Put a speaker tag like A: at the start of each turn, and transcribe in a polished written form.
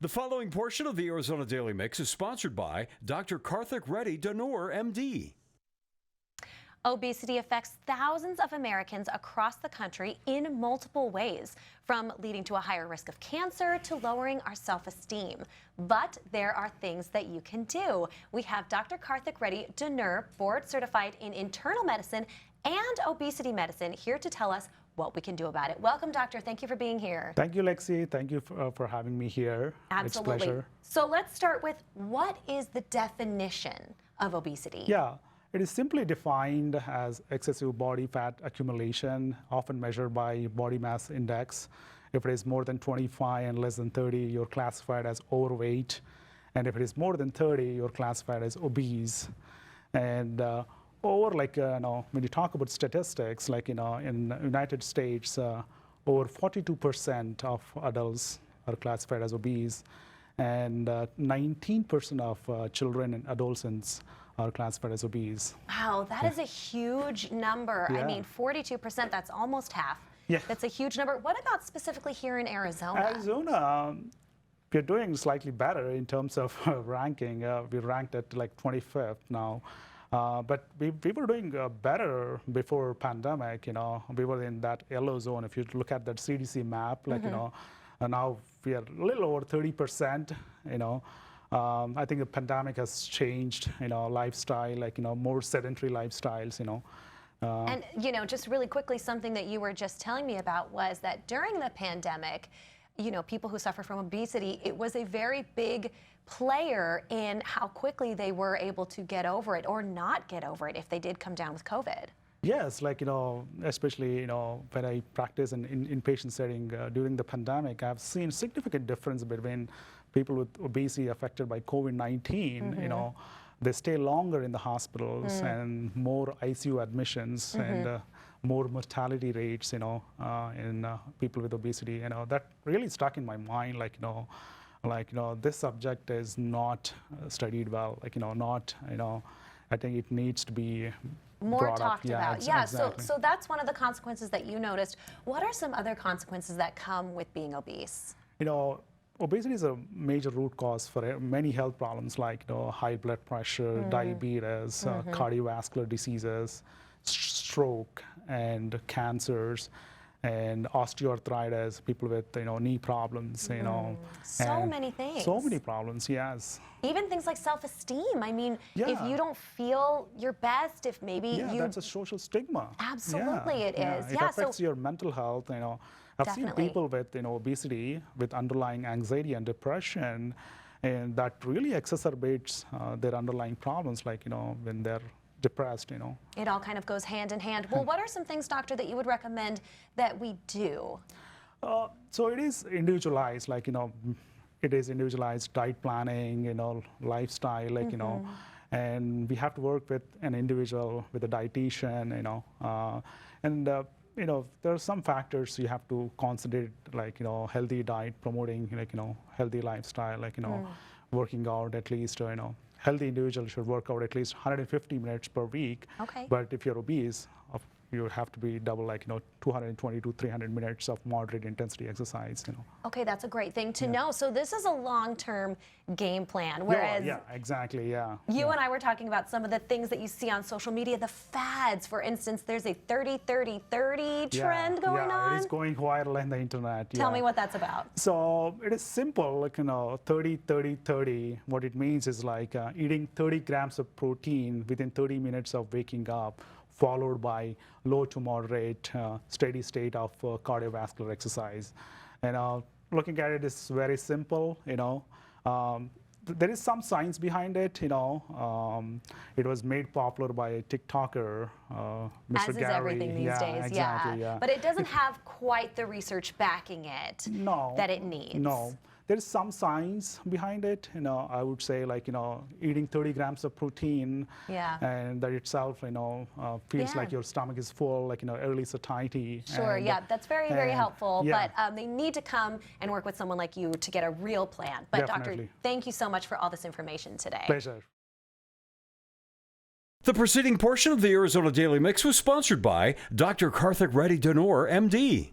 A: The following portion of the Arizona Daily Mix is sponsored by Dr. Karthik Reddy Danur, MD.
B: Obesity affects thousands of Americans across the country in multiple ways, from leading to a higher risk of cancer to lowering our self-esteem. But there are things that you can do. We have Dr. Karthik Reddy Danur, board certified in internal medicine and obesity medicine, here to tell us what we can do about it. Welcome, doctor. Thank you for being here.
C: Thank you, Lexi. Thank you for having me here.
B: Absolutely.
C: It's a pleasure.
B: So let's start with, what is the definition of obesity?
C: Yeah, it is simply defined as excessive body fat accumulation, often measured by body mass index. If it is more than 25 and less than 30, you're classified as overweight. And if it is more than 30, you're classified as obese. And when you talk about statistics, in the United States, over 42% of adults are classified as obese, and 19% of children and adolescents are classified as obese.
B: Wow, that is a huge number.
C: Yeah.
B: I mean, 42%, that's almost half.
C: Yeah.
B: That's a huge number. What about specifically here in Arizona?
C: Arizona, we're doing slightly better in terms of ranking. We ranked at like 25th now. But we were doing better before pandemic. We were in that yellow zone. If you look at that CDC map, now we are a little over 30%. I think the pandemic has changed, lifestyle, more sedentary lifestyles.
B: And just really quickly, something that you were just telling me about was that during the pandemic, people who suffer from obesity, it was a very big player in how quickly they were able to get over it or not get over it if they did come down with COVID.
C: Yes, especially, when I practice in inpatient setting during the pandemic, I've seen significant difference between people with obesity affected by COVID-19. They stay longer in the hospitals and more ICU admissions and more mortality rates, in people with obesity. That really stuck in my mind, this subject is not studied well, I think it needs to be
B: more
C: brought
B: talked
C: up.
B: about. Yeah,
C: exactly.
B: so that's one of the consequences that you noticed. What are some other consequences that come with being obese?
C: Obesity is a major root cause for many health problems like high blood pressure, diabetes, cardiovascular diseases, stroke, and cancers, and osteoarthritis, people with knee problems,
B: So many things.
C: So many problems, yes.
B: Even things like self-esteem. I mean, if
C: Yeah.
B: you don't feel your best, if maybe you...
C: that's a social stigma.
B: Absolutely, it is.
C: It affects your mental health. I've seen
B: Definitely.
C: people with obesity, with underlying anxiety and depression, and that really exacerbates their underlying problems, when they're depressed.
B: It all kind of goes hand in hand. Well, what are some things, doctor, that you would recommend that we do?
C: So it is individualized, it is individualized diet planning, lifestyle, and we have to work with an individual, with a dietitian, there are some factors you have to consider, healthy diet, promoting, healthy lifestyle, working out at least, healthy individuals should work out at least 150 minutes per week.
B: Okay.
C: But if you're obese, you have to be double, 220 to 300 minutes of moderate intensity exercise.
B: Okay, that's a great thing to know. So this is a long-term game plan, whereas
C: yeah, exactly, yeah.
B: You and I were talking about some of the things that you see on social media, the fads. For instance, there's a 30-30-30 trend going on.
C: Yeah, it is going viral on the internet.
B: Tell me what that's about.
C: So it is simple, 30-30-30. What it means is eating 30 grams of protein within 30 minutes of waking up, followed by low to moderate steady state of cardiovascular exercise. Looking at it is very simple. There is some science behind it. It was made popular by a TikToker, Mr.
B: As is
C: Gary.
B: everything these days,
C: exactly, yeah.
B: But it doesn't have quite the research backing it that it needs.
C: No. There is some science behind it. I would say eating 30 grams of protein, and that itself, feels like your stomach is full, early satiety.
B: Sure,
C: and,
B: yeah, that's very, very helpful.
C: Yeah.
B: But they need to come and work with someone like you to get a real plan. But
C: Definitely.
B: Doctor, thank you so much for all this information today.
C: Pleasure.
A: The preceding portion of the Arizona Daily Mix was sponsored by Dr. Karthik Reddy Danur, MD.